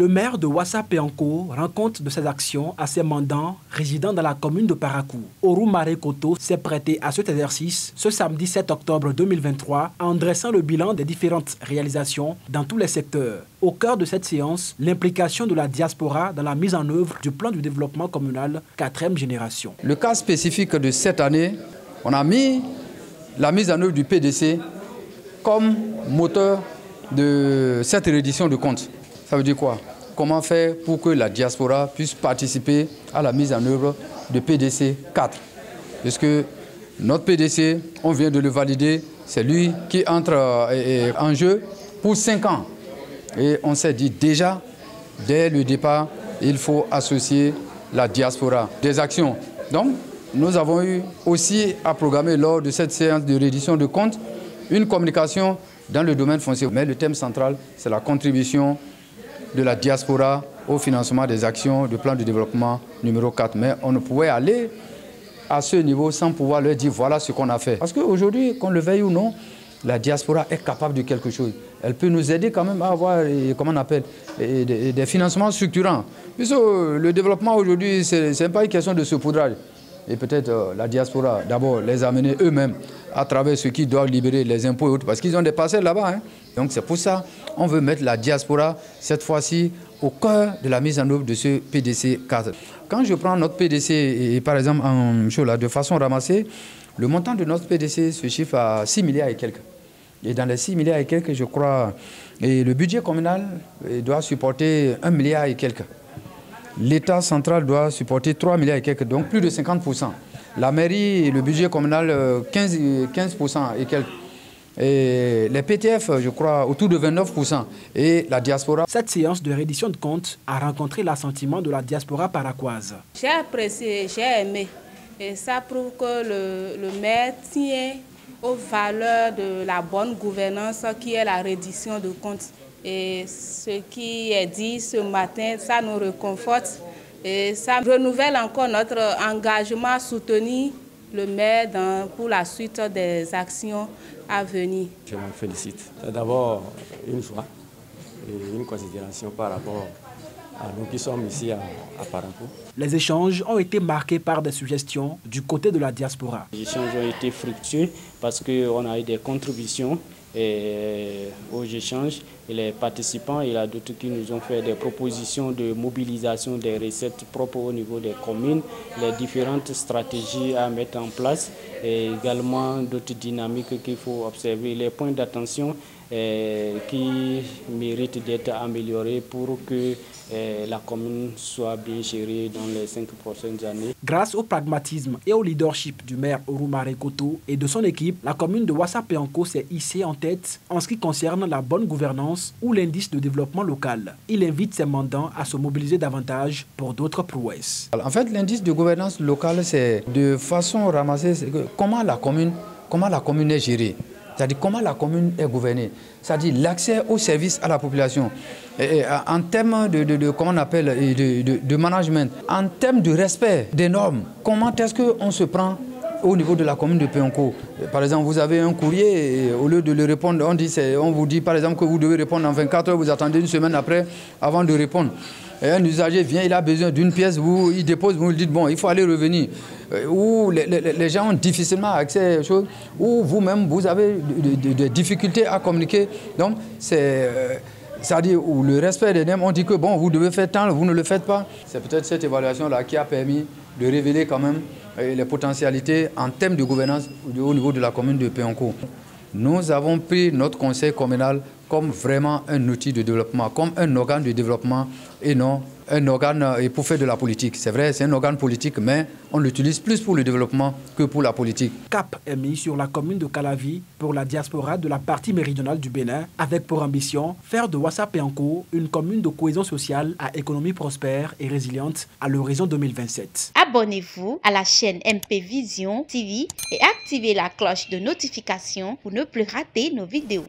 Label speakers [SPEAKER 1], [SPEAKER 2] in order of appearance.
[SPEAKER 1] Le maire de Ouassa-Peanko rend compte de ses actions à ses mandants résidant dans la commune de Parakou. Oru Marekoto s'est prêté à cet exercice ce samedi 7 octobre 2023 en dressant le bilan des différentes réalisations dans tous les secteurs. Au cœur de cette séance, l'implication de la diaspora dans la mise en œuvre du plan de développement communal 4e génération.
[SPEAKER 2] Le cas spécifique de cette année, on a mis la mise en œuvre du PDC comme moteur de cette reddition de comptes. Ça veut dire quoi? Comment faire pour que la diaspora puisse participer à la mise en œuvre de PDC 4? Puisque notre PDC, on vient de le valider, c'est lui qui entre en jeu pour 5 ans. Et on s'est dit déjà, dès le départ, il faut associer la diaspora des actions. Donc, nous avons eu aussi à programmer lors de cette séance de reddition de comptes une communication dans le domaine foncier. Mais le thème central, c'est la contribution de la diaspora au financement des actions du plan de développement numéro 4. Mais on ne pouvait aller à ce niveau sans pouvoir leur dire voilà ce qu'on a fait. Parce qu'aujourd'hui, qu'on le veuille ou non, la diaspora est capable de quelque chose. Elle peut nous aider quand même à avoir, comment on appelle, des financements structurants. Puisque le développement aujourd'hui, ce n'est pas une question de saupoudrage. Et peut-être la diaspora, d'abord, les amener eux-mêmes à travers ce qui doivent libérer les impôts et autres, parce qu'ils ont des parcelles là-bas. Donc c'est pour ça qu'on veut mettre la diaspora, cette fois-ci, au cœur de la mise en œuvre de ce PDC 4. Quand je prends notre PDC, et par exemple, de façon ramassée, le montant de notre PDC se chiffre à 6 milliards et quelques. Et dans les 6 milliards et quelques, je crois, et le budget communal doit supporter 1 milliard et quelques. L'État central doit supporter 3 milliards et quelques, donc plus de 50%. La mairie et le budget communal, 15% et quelques. Et les PTF, je crois, autour de 29%. Et la diaspora.
[SPEAKER 1] Cette séance de reddition de comptes a rencontré l'assentiment de la diaspora paraquoise.
[SPEAKER 3] J'ai apprécié, j'ai aimé. Et ça prouve que le maire tient aux valeurs de la bonne gouvernance qui est la reddition de comptes. Et ce qui est dit ce matin, ça nous réconforte et ça renouvelle encore notre engagement à soutenir le maire pour la suite des actions à venir.
[SPEAKER 4] Je m'en félicite. C'est d'abord une joie et une considération par rapport à nous qui sommes ici à Parakou.
[SPEAKER 1] Les échanges ont été marqués par des suggestions du côté de la diaspora.
[SPEAKER 5] Les échanges ont été fructueux parce qu'on a eu des contributions aux échanges et les participants, il y a d'autres qui nous ont fait des propositions de mobilisation des recettes propres au niveau des communes, les différentes stratégies à mettre en place et également d'autres dynamiques qu'il faut observer, les points d'attention qui méritent d'être améliorés pour que la commune soit bien gérée dans les 5 prochaines années.
[SPEAKER 1] Grâce au pragmatisme et au leadership du maire Oru Marekoto et de son équipe, la commune de Ouassa-Peanko s'est hissée en tête en ce qui concerne la bonne gouvernance ou l'indice de développement local. Il invite ses mandants à se mobiliser davantage pour d'autres prouesses.
[SPEAKER 2] En fait, l'indice de gouvernance locale, c'est de façon ramassée comment la commune est gérée. C'est-à-dire comment la commune est gouvernée, c'est-à-dire l'accès aux services à la population, en termes de management, en termes de respect des normes. Comment est-ce qu'on se prend au niveau de la commune de Peanko? Par exemple, vous avez un courrier, et au lieu de le répondre, on vous dit par exemple que vous devez répondre en 24 heures, vous attendez une semaine après avant de répondre. Et un usager vient, il a besoin d'une pièce, il dépose, vous lui dites bon, il faut aller revenir. Ou les gens ont difficilement accès aux choses, ou vous-même, vous avez des difficultés à communiquer. Donc, c'est-à-dire le respect des normes, on dit que bon, vous devez faire tant, vous ne le faites pas. C'est peut-être cette évaluation-là qui a permis de révéler quand même les potentialités en termes de gouvernance au niveau de la commune de Peanko. Nous avons pris notre conseil communal comme vraiment un outil de développement, comme un organe de développement et non un organe pour faire de la politique. C'est vrai, c'est un organe politique, mais on l'utilise plus pour le développement que pour la politique.
[SPEAKER 1] Cap est mis sur la commune de Calavi pour la diaspora de la partie méridionale du Bénin, avec pour ambition faire de Ouassa-Peanko une commune de cohésion sociale à économie prospère et résiliente à l'horizon 2027.
[SPEAKER 6] Abonnez-vous à la chaîne MP Vision TV et activez la cloche de notification pour ne plus rater nos vidéos.